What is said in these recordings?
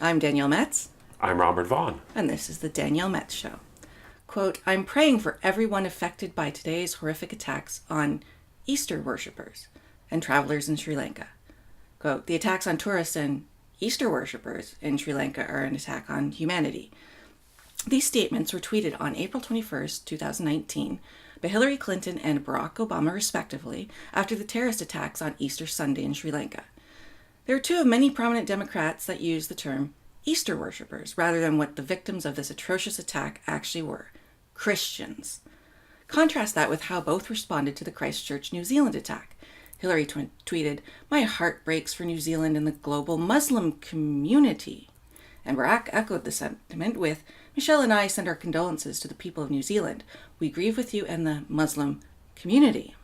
I'm Danielle Metz. I'm Robert Vaughn. And this is the Danielle Metz Show. Quote, I'm praying for everyone affected by today's horrific attacks on Easter worshippers and travelers in Sri Lanka. Quote, the attacks on tourists and Easter worshippers in Sri Lanka are an attack on humanity. These statements were tweeted on April 21st, 2019 by Hillary Clinton and Barack Obama respectively after the terrorist attacks on Easter Sunday in Sri Lanka. There are two of many prominent Democrats that use the term Easter worshippers rather than what the victims of this atrocious attack actually were, Christians. Contrast that with how both responded to the Christchurch, New Zealand attack. Hillary tweeted, my heart breaks for New Zealand and the global Muslim community. And Barack echoed the sentiment with, Michelle and I send our condolences to the people of New Zealand. We grieve with you and the Muslim community.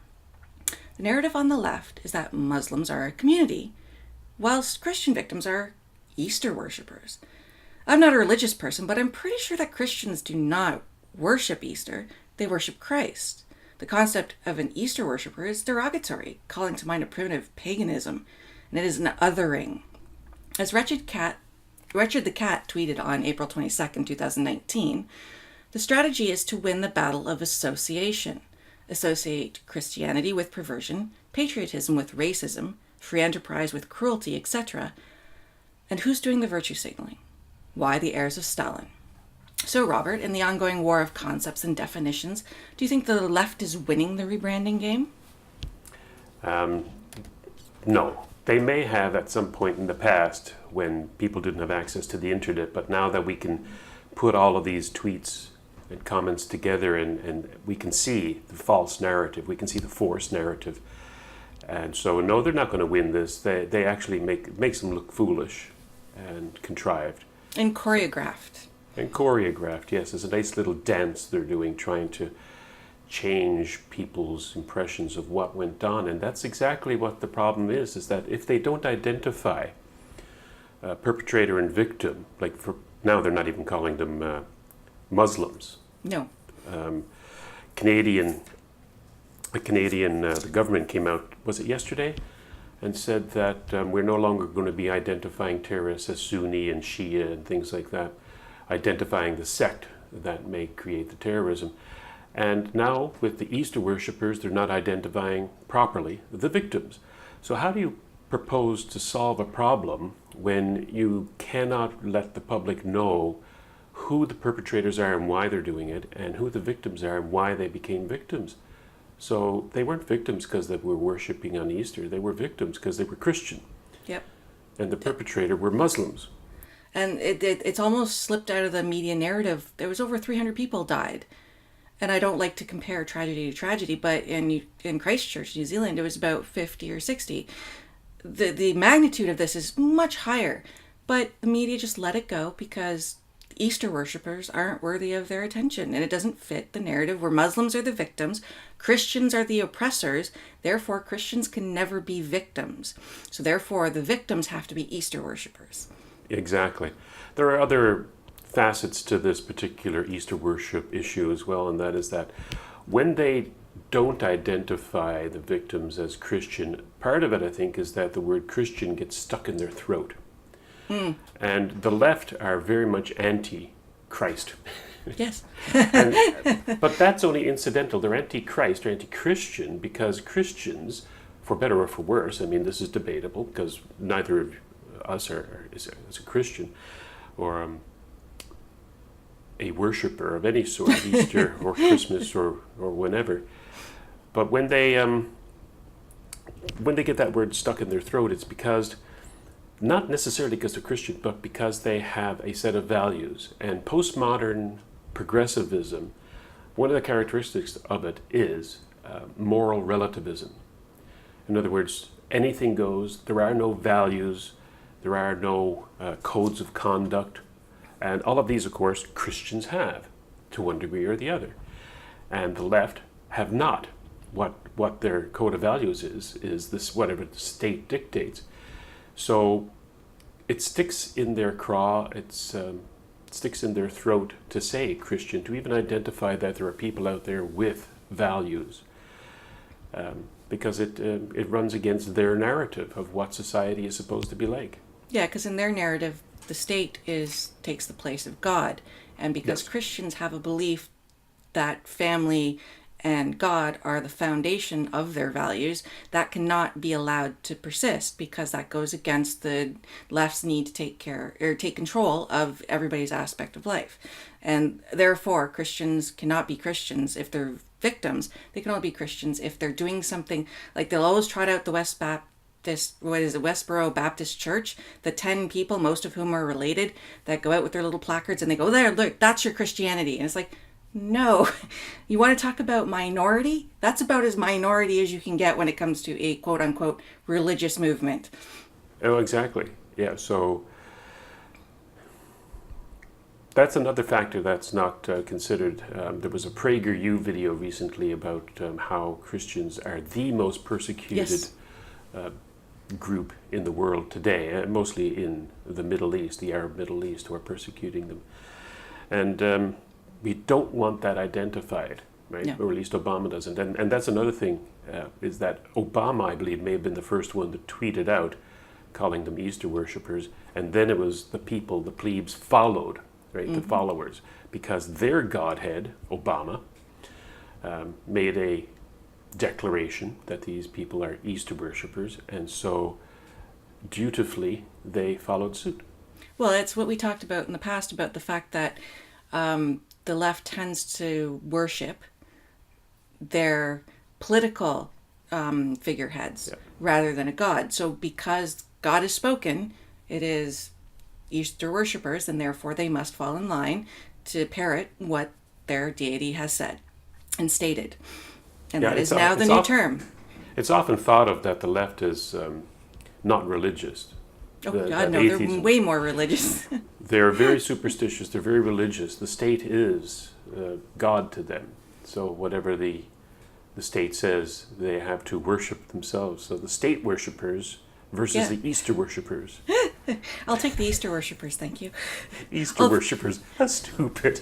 The narrative on the left is that Muslims are a community, whilst Christian victims are Easter worshippers. I'm not a religious person, but I'm pretty sure that Christians do not worship Easter. They worship Christ. The concept of an Easter worshipper is derogatory, calling to mind a primitive paganism, and it is an othering. As Wretched the Cat tweeted on April 22nd, 2019, the strategy is to win the battle of association. Associate Christianity with perversion, patriotism with racism, free enterprise with cruelty, etc. And who's doing the virtue signaling? Why the heirs of Stalin? So, Robert, in the ongoing war of concepts and definitions, do you think the left is winning the rebranding game? No. They may have at some point in the past when people didn't have access to the internet, but now that we can put all of these tweets and comments together and we can see the false narrative, we can see the forced narrative. And so, no, they're not going to win this. They actually makes them look foolish and contrived. And choreographed. And choreographed, yes. It's a nice little dance they're doing, trying to change people's impressions of what went on. And that's exactly what the problem is that if they don't identify perpetrator and victim, like for now they're not even calling them Muslims. No. The government came out, was it yesterday, and said that we're no longer going to be identifying terrorists as Sunni and Shia and things like that, identifying the sect that may create the terrorism. And now with the Easter worshippers, they're not identifying properly the victims. So how do you propose to solve a problem when you cannot let the public know who the perpetrators are and why they're doing it, and who the victims are and why they became victims? So they weren't victims because they were worshiping on Easter. They were victims because they were Christian. Yep. And the perpetrator were Muslims. And it's almost slipped out of the media narrative. There was over 300 people died. And I don't like to compare tragedy to tragedy, but in Christchurch, New Zealand, it was about 50 or 60. The magnitude of this is much higher. But the media just let it go because Easter worshippers aren't worthy of their attention, and it doesn't fit the narrative where Muslims are the victims, Christians are the oppressors, therefore Christians can never be victims. So therefore the victims have to be Easter worshippers. Exactly. There are other facets to this particular Easter worship issue as well, and that is that when they don't identify the victims as Christian, part of it I think is that the word Christian gets stuck in their throat. And the left are very much anti-Christ. Yes. But that's only incidental. They're anti-Christ or anti-Christian because Christians, for better or for worse, I mean, this is debatable because neither of us is a Christian or a worshiper of any sort, Easter or Christmas or whenever. But when they get that word stuck in their throat, it's because not necessarily because they're Christian, but because they have a set of values. And postmodern progressivism, one of the characteristics of it is moral relativism. In other words, anything goes. There are no values. There are no codes of conduct. And all of these, of course, Christians have to one degree or the other. And the left have not. What their code of values is this, whatever the state dictates. So it sticks in their craw, it sticks in their throat to say Christian, to even identify that there are people out there with values, because it runs against their narrative of what society is supposed to be like. Yeah, because in their narrative, the state takes the place of God. And because Yes. Christians have a belief that family and God are the foundation of their values, that cannot be allowed to persist, because that goes against the left's need to take control of everybody's aspect of life. And therefore, Christians cannot be Christians if they're victims. They can only be Christians if they're doing something. Like, they'll always trot out the Westboro Baptist Church, the 10 people, most of whom are related, that go out with their little placards and they go, there, look, that's your Christianity. And it's like, no. You want to talk about minority? That's about as minority as you can get when it comes to a quote-unquote religious movement. Oh, exactly. Yeah, so that's another factor that's not considered. There was a PragerU video recently about how Christians are the most persecuted Yes. group in the world today, mostly in the Middle East, the Arab Middle East, who are persecuting them. And we don't want that identified, right? No. Or at least Obama doesn't. And that's another thing, is that Obama, I believe, may have been the first one to tweet it out, calling them Easter worshippers, and then it was the people, the plebes, followed, right, the followers, because their godhead, Obama, made a declaration that these people are Easter worshippers, and so dutifully they followed suit. Well, it's what we talked about in the past about the fact that the left tends to worship their political figureheads rather than a god. So because God has spoken, it is Easter worshippers, and therefore they must fall in line to parrot what their deity has said and stated. And that is now the new term. It's often thought of that the left is not religious. Oh, God, no, they're way more religious. They're very superstitious. They're very religious. The state is God to them. So whatever the state says, they have to worship themselves. So the state worshippers versus the Easter worshippers. I'll take the Easter worshippers, thank you. Easter worshippers. That's stupid.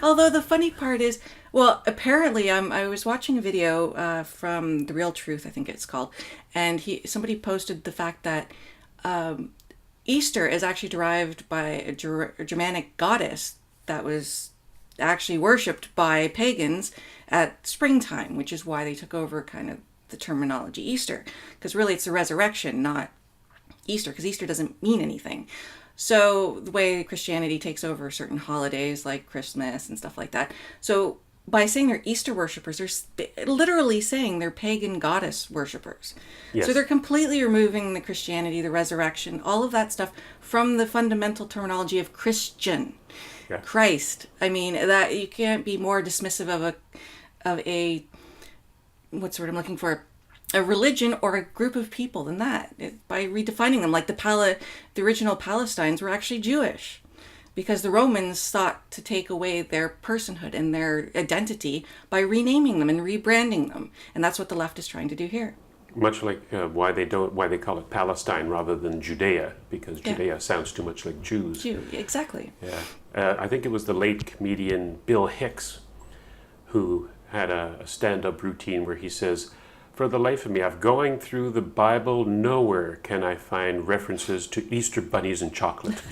Although the funny part is, well, apparently I was watching a video from The Real Truth, I think it's called, and somebody posted the fact that Easter is actually derived by a Germanic goddess that was actually worshipped by pagans at springtime, which is why they took over kind of the terminology Easter, because really it's the resurrection, not Easter, because Easter doesn't mean anything. So the way Christianity takes over certain holidays like Christmas and stuff like that. So by saying they're Easter worshippers, they're literally saying they're pagan goddess worshippers. Yes. So they're completely removing the Christianity, the resurrection, all of that stuff from the fundamental terminology of Christian. Yeah. Christ. I mean, that you can't be more dismissive of a what's the word I'm looking for? A religion or a group of people than that, by redefining them. Like the original Palestinians were actually Jewish, because the Romans sought to take away their personhood and their identity by renaming them and rebranding them, and that's what the left is trying to do here. Much like why they call it Palestine rather than Judea, because Judea sounds too much like Jews. Exactly. Yeah, I think it was the late comedian Bill Hicks who had a stand-up routine where he says, "For the life of me, I've going through the Bible, nowhere can I find references to Easter bunnies and chocolate."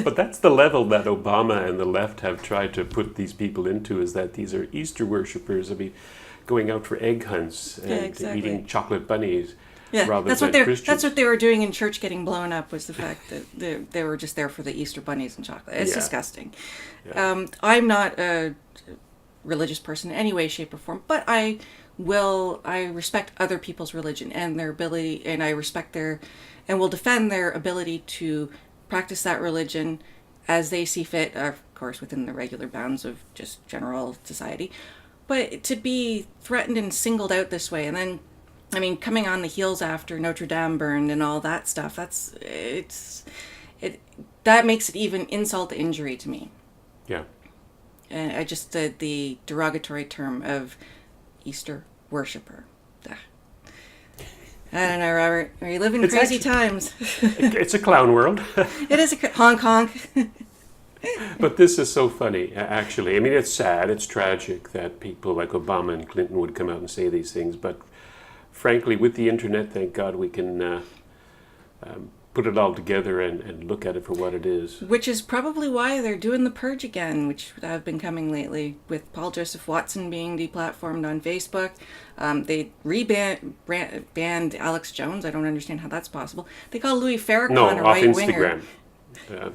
But that's the level that Obama and the left have tried to put these people into, is that these are Easter worshippers. I mean, going out for egg hunts and eating chocolate bunnies rather than Christians. That's what they were doing in church getting blown up, was the fact that they were just there for the Easter bunnies and chocolate. It's disgusting. Yeah. I'm not a religious person in any way, shape, or form, but I respect other people's religion and their ability, and I respect and will defend their ability to practice that religion as they see fit, of course within the regular bounds of just general society. But to be threatened and singled out this way, and then, I mean, coming on the heels after Notre Dame burned and all that stuff, that makes it even insult to injury to me. Yeah. And I just the derogatory term of Easter worshipper. I don't know, Robert. We live in crazy times. It's a clown world. It is honk honk. But this is so funny, actually. I mean, it's sad, it's tragic that people like Obama and Clinton would come out and say these things. But frankly, with the internet, thank God we can put it all together and look at it for what it is. Which is probably why they're doing the purge again, which have been coming lately, with Paul Joseph Watson being deplatformed on Facebook. They banned Alex Jones. I don't understand how that's possible. They call Louis Farrakhan a right-winger. Instagram.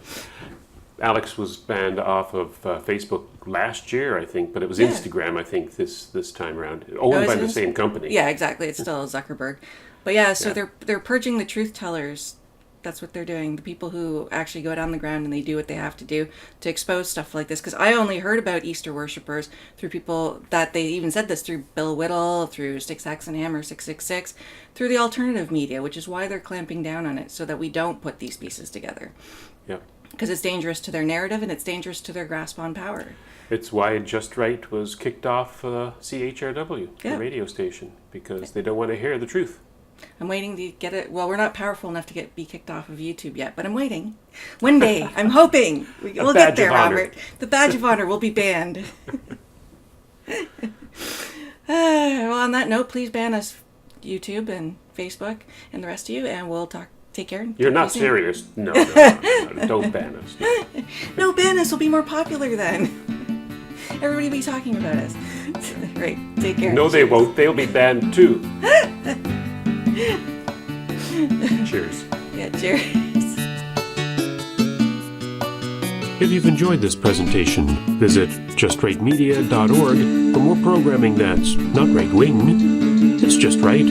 Alex was banned off of Facebook last year, I think, but it was Instagram, I think, this time around. Owned by the same company. Yeah, exactly. It's still Zuckerberg. But yeah, so they're purging the truth tellers. That's what they're doing. The people who actually go down the ground and they do what they have to do to expose stuff like this. Because I only heard about Easter worshippers through people that they even said this through Bill Whittle, through Sticks, Axe, and Hammer 666, through the alternative media, which is why they're clamping down on it, so that we don't put these pieces together. Yeah. Because it's dangerous to their narrative and it's dangerous to their grasp on power. It's why Just Right was kicked off CHRW, the radio station, because they don't want to hear the truth. I'm waiting to get it. Well, we're not powerful enough to be kicked off of YouTube yet, but I'm waiting. One day, I'm hoping. We'll get there, Robert. The badge of honor will be banned. Well, on that note, please ban us, YouTube and Facebook and the rest of you, and we'll take care. You're not serious. No, don't ban us. No, ban us. We'll be more popular then. Everybody will be talking about us. Right, take care. No, they won't. They'll be banned too. Cheers. Yeah, cheers. If you've enjoyed this presentation, visit justrightmedia.org for more programming that's not right-wing. It's just right.